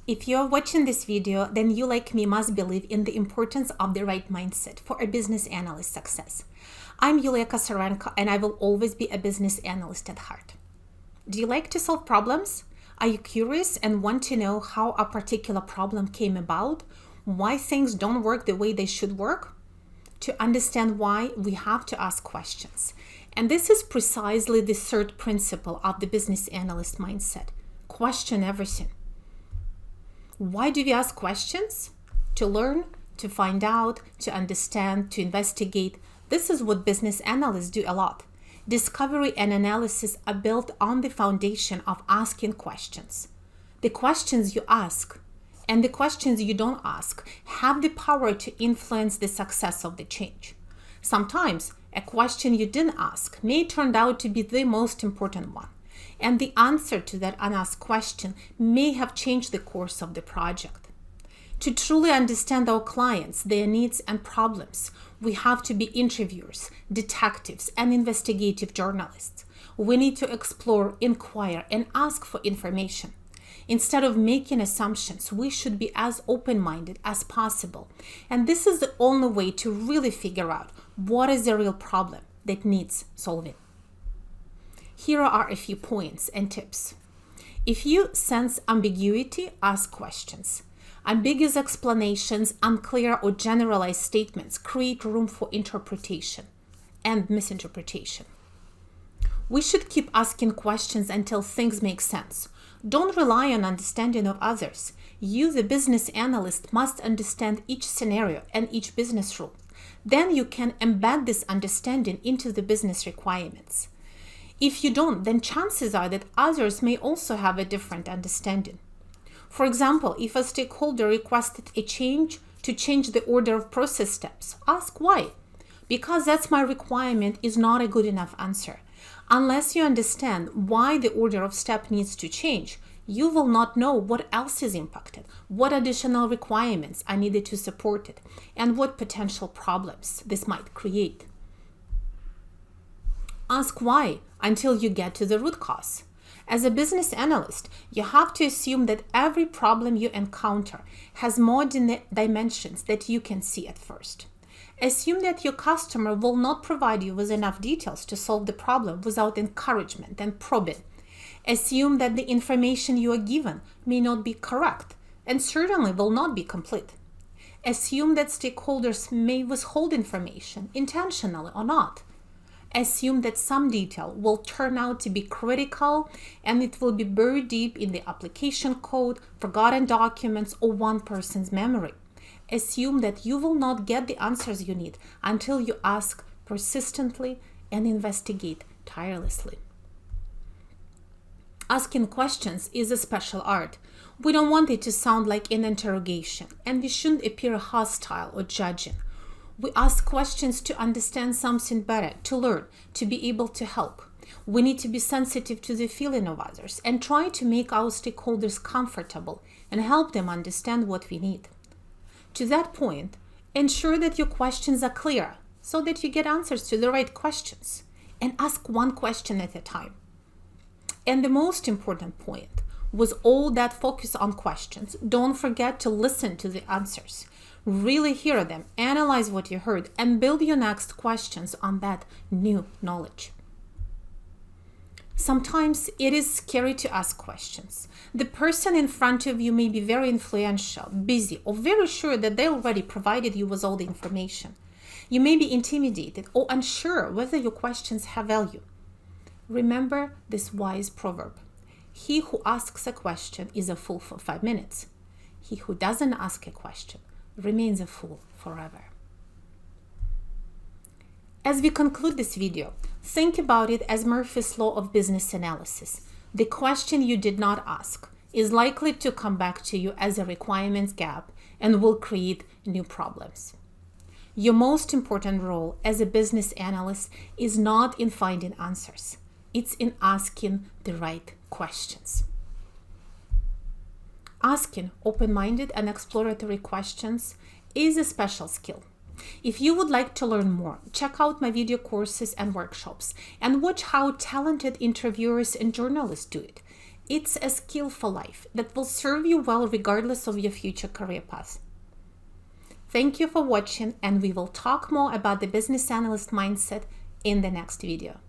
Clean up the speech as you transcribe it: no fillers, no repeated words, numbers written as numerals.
If you're watching this video, then you, like me, must believe in the importance of the right mindset for a business analyst success. I'm Yulia and I will always be a business analyst at heart. Do you like to solve problems? Are you curious and want to know how a particular problem came about? Why things don't work the way they should work? To understand why, we have to ask questions. And this is precisely the third principle of the business analyst mindset. Question everything. Why do we ask questions? To learn, to find out, to understand, to investigate. This is what business analysts do a lot. Discovery and analysis are built on the foundation of asking questions. The questions you ask and the questions you don't ask have the power to influence the success of the change. Sometimes a question you didn't ask may turn out to be the most important one, and the answer to that unasked question may have changed the course of the project. To truly understand our clients, their needs and problems, we have to be interviewers, detectives, and investigative journalists. We need to explore, inquire, and ask for information. Instead of making assumptions, we should be as open-minded as possible. And this is the only way to really figure out what is the real problem that needs solving. Here are a few points and tips. If you sense ambiguity, ask questions. Ambiguous explanations, unclear or generalized statements create room for interpretation and misinterpretation. We should keep asking questions until things make sense. Don't rely on understanding of others. You, the business analyst, must understand each scenario and each business rule. Then you can embed this understanding into the business requirements. If you don't, then chances are that others may also have a different understanding. For example, if a stakeholder requested a change to change the order of process steps, ask why. Because that's my requirement is not a good enough answer. Unless you understand why the order of step needs to change, you will not know what else is impacted, what additional requirements are needed to support it, and what potential problems this might create. Ask why until you get to the root cause. As a business analyst, you have to assume that every problem you encounter has more dimensions that you can see at first. Assume that your customer will not provide you with enough details to solve the problem without encouragement and probing. Assume that the information you are given may not be correct and certainly will not be complete. Assume that stakeholders may withhold information, intentionally or not. Assume that some detail will turn out to be critical and it will be buried deep in the application code, forgotten documents, or one person's memory. Assume that you will not get the answers you need until you ask persistently and investigate tirelessly. Asking questions is a special art. We don't want it to sound like an interrogation, and we shouldn't appear hostile or judging. We ask questions to understand something better, to learn, to be able to help. We need to be sensitive to the feeling of others and try to make our stakeholders comfortable and help them understand what we need. To that point, ensure that your questions are clear so that you get answers to the right questions, and ask one question at a time. And the most important point, with all that focus on questions, don't forget to listen to the answers. Really hear them, analyze what you heard, and build your next questions on that new knowledge. Sometimes it is scary to ask questions. The person in front of you may be very influential, busy, or very sure that they already provided you with all the information. You may be intimidated or unsure whether your questions have value. Remember this wise proverb: he who asks a question is a fool for 5 minutes. He who doesn't ask a question remains a fool forever. As we conclude this video, think about it as Murphy's Law of business analysis. The question you did not ask is likely to come back to you as a requirements gap and will create new problems. Your most important role as a business analyst is not in finding answers. It's in asking the right questions. Asking open-minded and exploratory questions is a special skill. If you would like to learn more, check out my video courses and workshops and watch how talented interviewers and journalists do it. It's a skill for life that will serve you well regardless of your future career path. Thank you for watching, and we will talk more about the business analyst mindset in the next video.